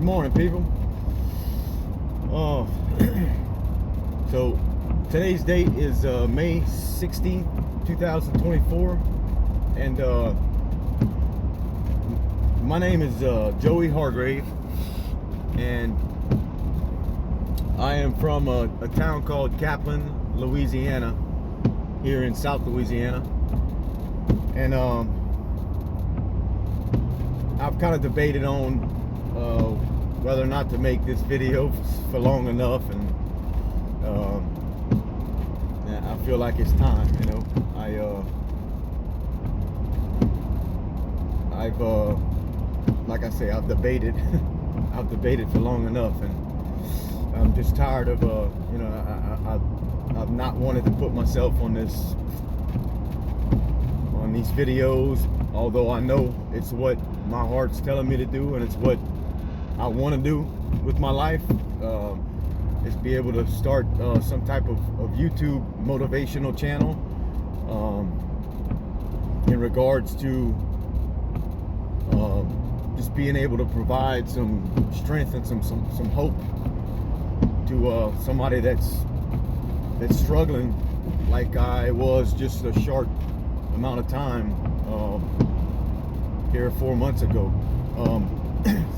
morning, people. So today's date is May 16th, 2024, and my name is Joey Hargrave, and I am from a town called Kaplan, Louisiana, here in South Louisiana, and I've kind of debated on whether or not to make this video for long enough, and I feel like it's time. I've like I say, I've debated I've debated for long enough, and I'm just tired of I've not wanted to put myself on these videos, although I know it's what my heart's telling me to do, and it's what I want to do with my life. Is be able to start some type of YouTube motivational channel in regards to just being able to provide some strength and some hope to somebody that's struggling like I was just a short amount of time here 4 months ago.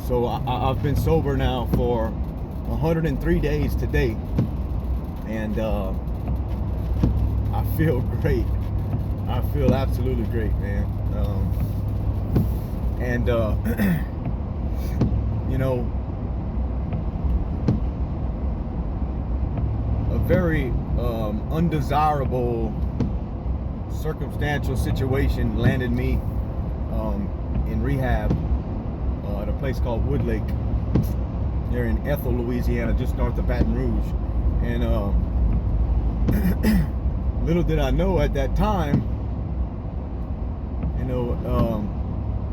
So I've been sober now for 103 days today, and I feel great. I feel absolutely great, man. A very undesirable circumstantial situation landed me in rehab at a place called Woodlake here in Ethel, Louisiana, just north of Baton Rouge. And little did I know at that time,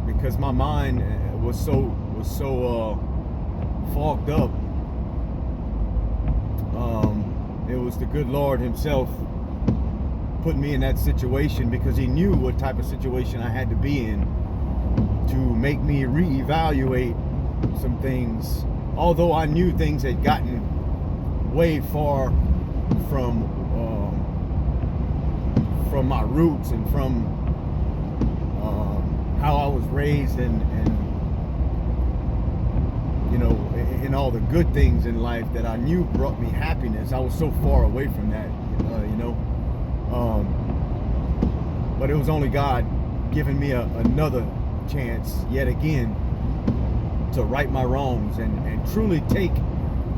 because my mind was so fogged up. It was the good Lord himself put me in that situation, because he knew what type of situation I had to be in to make me reevaluate some things, although I knew things had gotten way far from my roots and from how I was raised, and in all the good things in life that I knew brought me happiness. I was so far away from that, but it was only God giving me another chance yet again to right my wrongs and truly take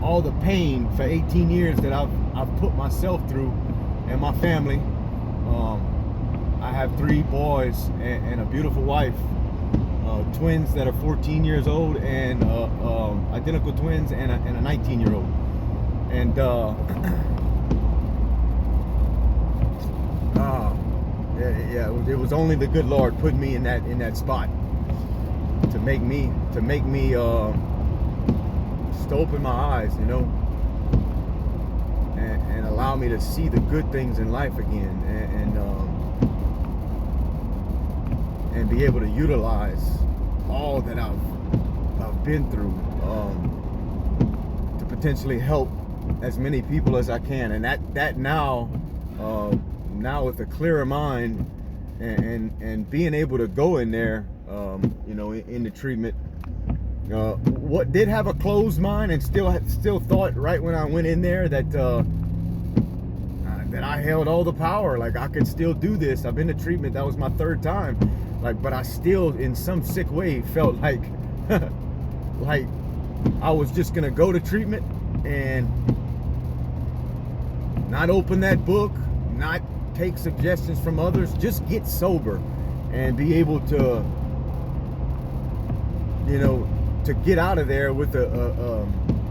all the pain for 18 years that I've put myself through and my family. I have 3 boys and a beautiful wife, twins that are 14 years old, and identical twins, and a 19-year-old. And it was only the good Lord putting me in that spot to make me just open my eyes, and allow me to see the good things in life again, and be able to utilize all that I've been through to potentially help as many people as I can. And that now with a clearer mind and being able to go in there, in the treatment, what did have a closed mind and still thought right when I went in there that I held all the power, like I could still do this. I've been to treatment, that was my 3rd time, but I still in some sick way felt like like I was just gonna go to treatment and not open that book, not take suggestions from others, just get sober and be able to to get out of there with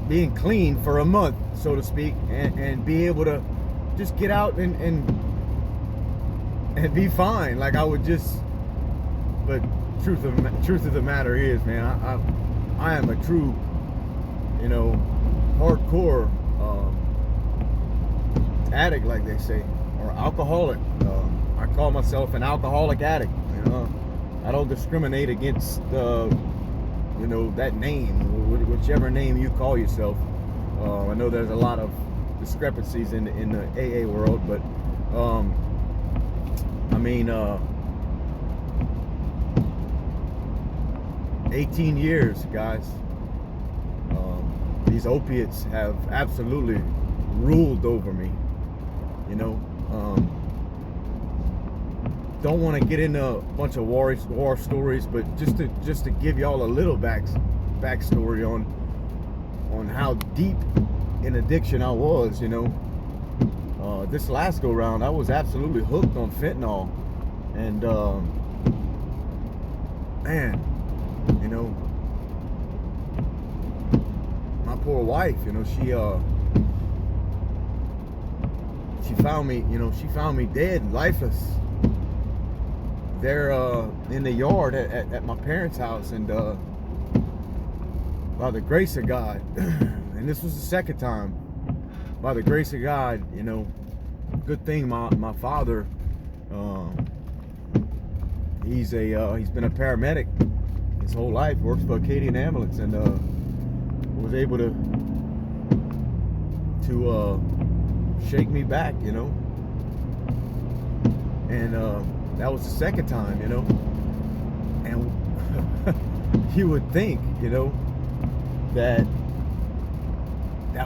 being clean for a month, so to speak, and be able to just get out and be fine. Like I would just, but truth of the matter is, man, I am a true, hardcore addict, like they say, or alcoholic. I call myself an alcoholic addict. I don't discriminate against know, that name, whichever name you call yourself. I know there's a lot of discrepancies in the AA world, but I mean, 18 years, guys. These opiates have absolutely ruled over me. You know, don't want to get into a bunch of war stories, but just to give y'all a little backstory on how deep in addiction I was. You know, this last go round, I was absolutely hooked on fentanyl, and man, you know, my poor wife, you know, she found me, you know, she found me dead, lifeless, there in the yard at my parents' house, and by the grace of God, and this was the second time, by the grace of God, you know, good thing my father, he's been a paramedic his whole life, works for Acadian Ambulance, and was able to shake me back, you know, and that was the second time, you know, and you would think, you know, that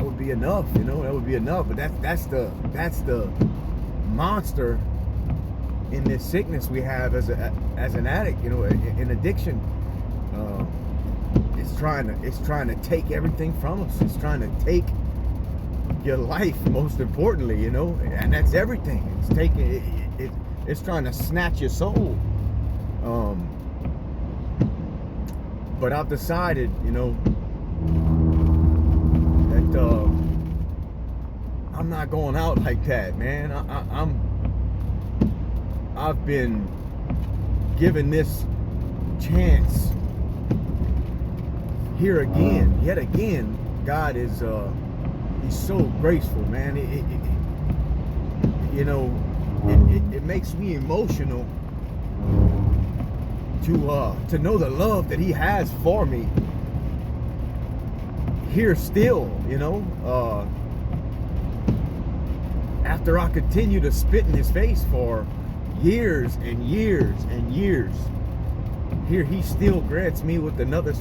would be enough, you know, that would be enough, but that's the monster in this sickness we have as an addict, you know, in addiction. It's trying to take everything from us. It's trying to take your life, most importantly, you know, and that's everything. It's taking it's trying to snatch your soul. But I've decided, you know, that I'm not going out like that, man. I've been given this chance here again, yet again. God is he's so graceful, man. You know, it makes me emotional to know the love that he has for me here still, you know, after I continue to spit in his face for years and years and years. Here he still grants me with another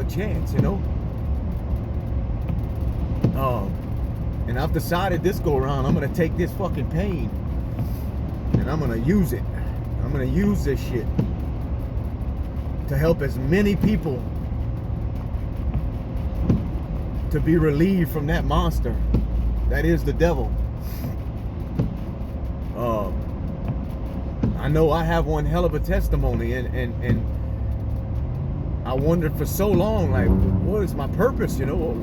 chance, you know. And I've decided this go around, I'm gonna take this fucking pain and I'm gonna use it. I'm gonna use this shit to help as many people to be relieved from that monster that is the devil. I know I have one hell of a testimony, and I wondered for so long, like, what is my purpose, you know?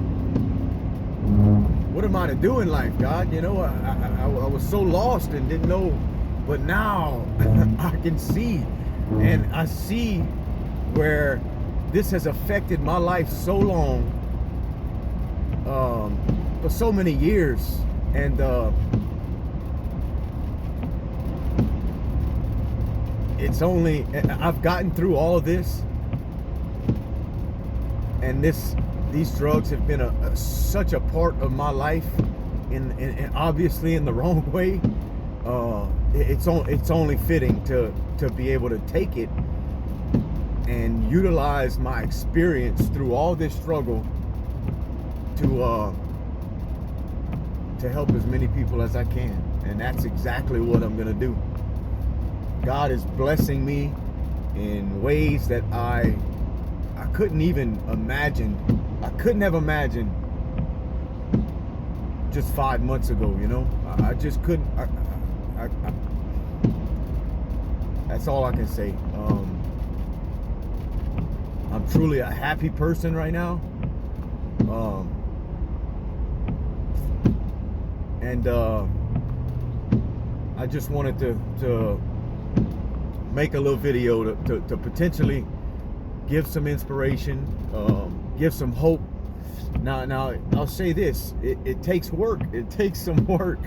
What am I to do in life, God? You know, I was so lost and didn't know, but now I can see, and I see where this has affected my life so long, for so many years, and I've gotten through all of this, and these drugs have been such a part of my life, in obviously in the wrong way. It's only fitting to be able to take it and utilize my experience through all this struggle to help as many people as I can, and that's exactly what I'm gonna do. God is blessing me in ways that I couldn't even imagine. I couldn't have imagined just 5 months ago, you know. I just couldn't. That's all I can say. I'm truly a happy person right now. And I just wanted to make a little video to potentially give some inspiration, give some hope. Now I'll say this, it takes work. It takes some work.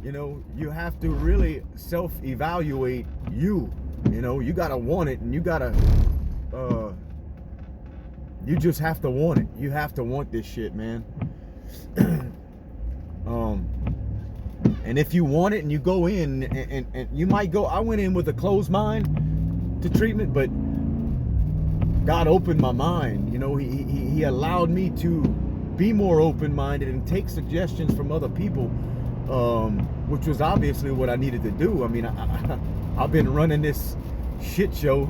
You know, you have to really self-evaluate you. You know, you gotta want it, and you gotta You just have to want it. You have to want this shit, man. And if you want it and you go in, and you might go, I went in with a closed mind to treatment, but God opened my mind. You know, he allowed me to be more open-minded and take suggestions from other people, which was obviously what I needed to do. I mean, I've been running this shit show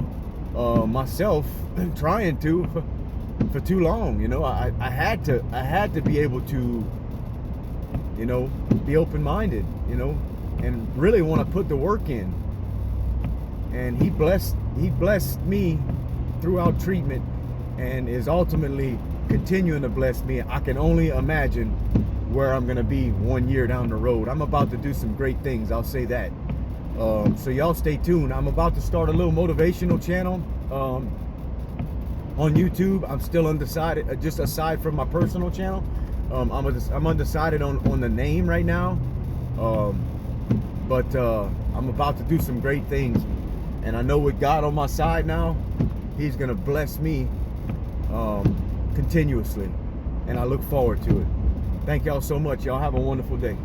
myself, trying to for too long. You know, I had to be able to, you know, be open-minded, you know, and really want to put the work in. And he blessed me throughout treatment, and is ultimately continuing to bless me. I can only imagine where I'm gonna be 1 year down the road. I'm about to do some great things, I'll say that. So y'all stay tuned. I'm about to start a little motivational channel on YouTube. I'm still undecided, just aside from my personal channel. I'm undecided on the name right now, but I'm about to do some great things, and I know with God on my side now, he's gonna bless me continuously, and I look forward to it. Thank y'all so much. Y'all have a wonderful day.